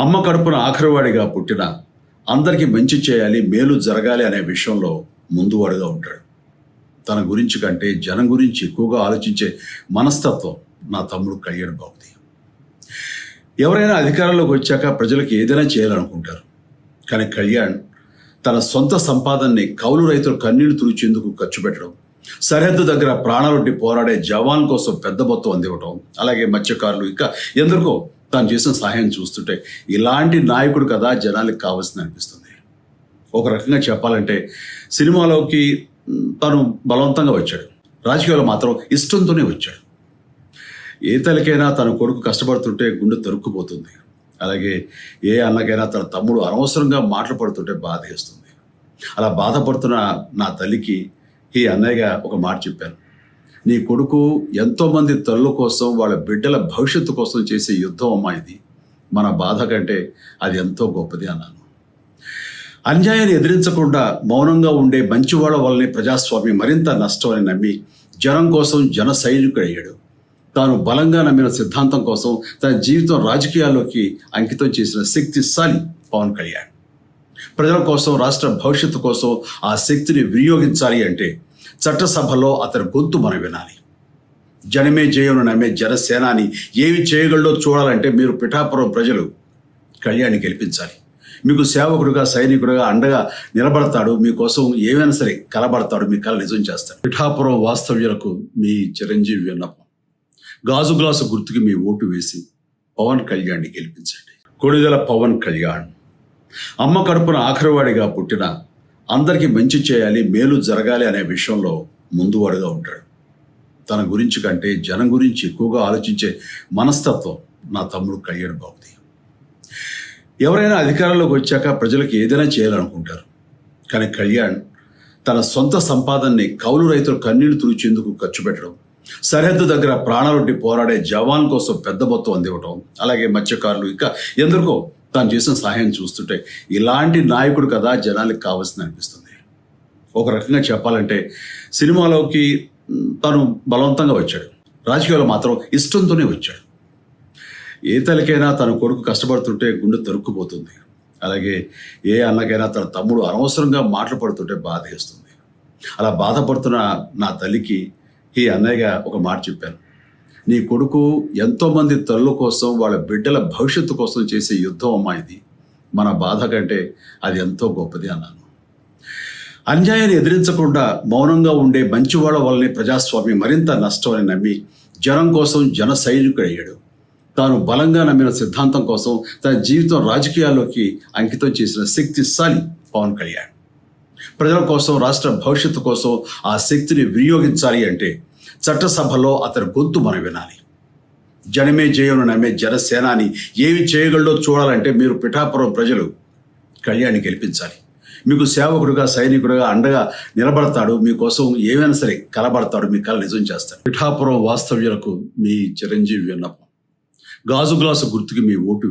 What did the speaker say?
అమ్మ కడుపున ఆఖరివాడిగా పుట్టిన అందరికీ మంచి చేయాలి, మేలు జరగాలి అనే విషయంలో ముందువాడుగా ఉంటాడు. తన గురించి కంటే జనం గురించి ఎక్కువగా ఆలోచించే మనస్తత్వం నా తమ్ముడు కళ్యాణ్ బాబుది. ఎవరైనా అధికారంలోకి వచ్చాక ప్రజలకు ఏదైనా చేయాలనుకుంటారు. కానీ కళ్యాణ్ తన సొంత సంపాదనని కౌలు రైతులు కన్నీళ్లు తుడిచేందుకు ఖర్చు పెట్టడం, సరిహద్దు దగ్గర ప్రాణాలొడ్డి పోరాడే జవాన్ కోసం పెద్ద మొత్తం అందివ్వటం, అలాగే మత్స్యకారులు ఇంకా ఎందరికో తాను చేసిన సహాయం చూస్తుంటే ఇలాంటి నాయకుడు కదా జనాలకు కావాల్సింది అనిపిస్తుంది. ఒక రకంగా చెప్పాలంటే సినిమాలోకి తను బలవంతంగా వచ్చాడు, రాజకీయాల్లో మాత్రం ఇష్టంతోనే వచ్చాడు. ఏ తల్లికైనా తన కొడుకు కష్టపడుతుంటే గుండె తరుక్కుపోతుంది. అలాగే ఏ అన్నకైనా తన తమ్ముడు అనవసరంగా మాటలు పడుతుంటే బాధ వేస్తుంది. అలా బాధపడుతున్న నా తల్లికి ఈ అన్నయ్యగా ఒక మాట చెప్పాను. నీ కొడుకు ఎంతోమంది తల్లుల కోసం, వాళ్ళ బిడ్డల భవిష్యత్తు కోసం చేసే యుద్ధం అమ్మా ఇది. మన బాధ కంటే అది ఎంతో గొప్పది అన్నాను. అన్యాయాన్ని ఎదిరించకుండా మౌనంగా ఉండే మంచివాళ్ళ వల్లనే ప్రజాస్వామ్యం మరింత నష్టం అని నమ్మి జనం కోసం జన సైనికుడు అయ్యాడు. తాను బలంగా నమ్మిన సిద్ధాంతం కోసం తన జీవితం రాజకీయాల్లోకి అంకితం చేసిన శక్తిశాలి పవన్ కళ్యాణ్. ప్రజల కోసం, రాష్ట్ర భవిష్యత్తు కోసం ఆ శక్తిని వినియోగించాలి అంటే చట్టసభలో అతని గొంతు మనం వినాలి. జనమే జయను నమ్మే జనసేనాని ఏమి చేయగలడో చూడాలంటే మీరు పిఠాపురం ప్రజలు కళ్యాణ్ని గెలిపించాలి. మీకు సేవకుడుగా, సైనికుడుగా అండగా నిలబడతాడు. మీకోసం ఏమైనా సరే కలబడతాడు, మీ కళ నిజం చేస్తాడు. పిఠాపురం వాస్తవ్యులకు మీ చిరంజీవి విన్నపం. గాజు గ్లాసు గుర్తుకి మీ ఓటు వేసి పవన్ కళ్యాణ్ని గెలిపించండి. కొణిదెల పవన్ కళ్యాణ్ అమ్మ కడుపున ఆఖరివాడిగా పుట్టిన అందరికీ మంచి చేయాలి, మేలు జరగాలి అనే విషయంలో ముందువాడుగా ఉంటాడు. తన గురించి కంటే జనం గురించి ఎక్కువగా ఆలోచించే మనస్తత్వం నా తమ్ముడు కళ్యాణ్ బాబుది. ఎవరైనా అధికారంలోకి వచ్చాక ప్రజలకు ఏదైనా చేయాలనుకుంటారు. కానీ కళ్యాణ్ తన సొంత సంపాదనని కౌలు రైతులు కన్నీళ్లు తుడిచేందుకు ఖర్చు పెట్టడం, సరిహద్దు దగ్గర ప్రాణాలొడ్డి పోరాడే జవాన్ కోసం పెద్ద మొత్తం అందివ్వటం, అలాగే మత్స్యకారులు ఇంకా ఎందరికో తాను చేసిన సహాయం చూస్తుంటే ఇలాంటి నాయకుడు కదా జనాలకు కావాల్సింది అనిపిస్తుంది. ఒక రకంగా చెప్పాలంటే సినిమాలోకి తను బలవంతంగా వచ్చాడు, రాజకీయాల్లో మాత్రం ఇష్టంతోనే వచ్చాడు. ఏ తల్లికైనా తన కొడుకు కష్టపడుతుంటే గుండె తరుక్కుపోతుంది. అలాగే ఏ అన్నకైనా తన తమ్ముడు అనవసరంగా మాటలు పడుతుంటే బాధ వేస్తుంది. అలా బాధపడుతున్న నా తల్లికి ఈ అన్నయ్యగా ఒక మాట చెప్పాను. నీ కొడుకు ఎంతోమంది తల్లుల కోసం, వాళ్ళ బిడ్డల భవిష్యత్తు కోసం చేసే యుద్ధం అమ్మా ఇది. మన బాధ కంటే అది ఎంతో గొప్పది అన్నాను. అన్యాయాన్ని ఎదిరించకుండా మౌనంగా ఉండే మంచివాళ్ళ వల్లనే ప్రజాస్వామ్యం మరింత నష్టం అని నమ్మి జనం కోసం జన సైనికుడు అయ్యాడు. తాను బలంగా నమ్మిన సిద్ధాంతం కోసం తన జీవితం రాజకీయాల్లోకి అంకితం చేసిన శక్తిశాలి పవన్ కళ్యాణ్. ప్రజల కోసం, రాష్ట్ర భవిష్యత్తు కోసం ఆ శక్తిని వినియోగించాలి అంటే చట్టసభలో అతని గొంతు మనం వినాలి. జనమే జయను నమ్మే జనసేనాని ఏమి చేయగలడో చూడాలంటే మీరు పిఠాపురం ప్రజలు కళ్యాణ్ని గెలిపించాలి. మీకు సేవకుడుగా, సైనికుడుగా అండగా నిలబడతాడు. మీకోసం ఏమైనా సరే కలబడతాడు, మీ కళ నిజం చేస్తాడు. పిఠాపురం వాస్తవ్యులకు మీ చిరంజీవి విన్నపం. గాజు గ్లాసు గుర్తుకి మీ ఓటు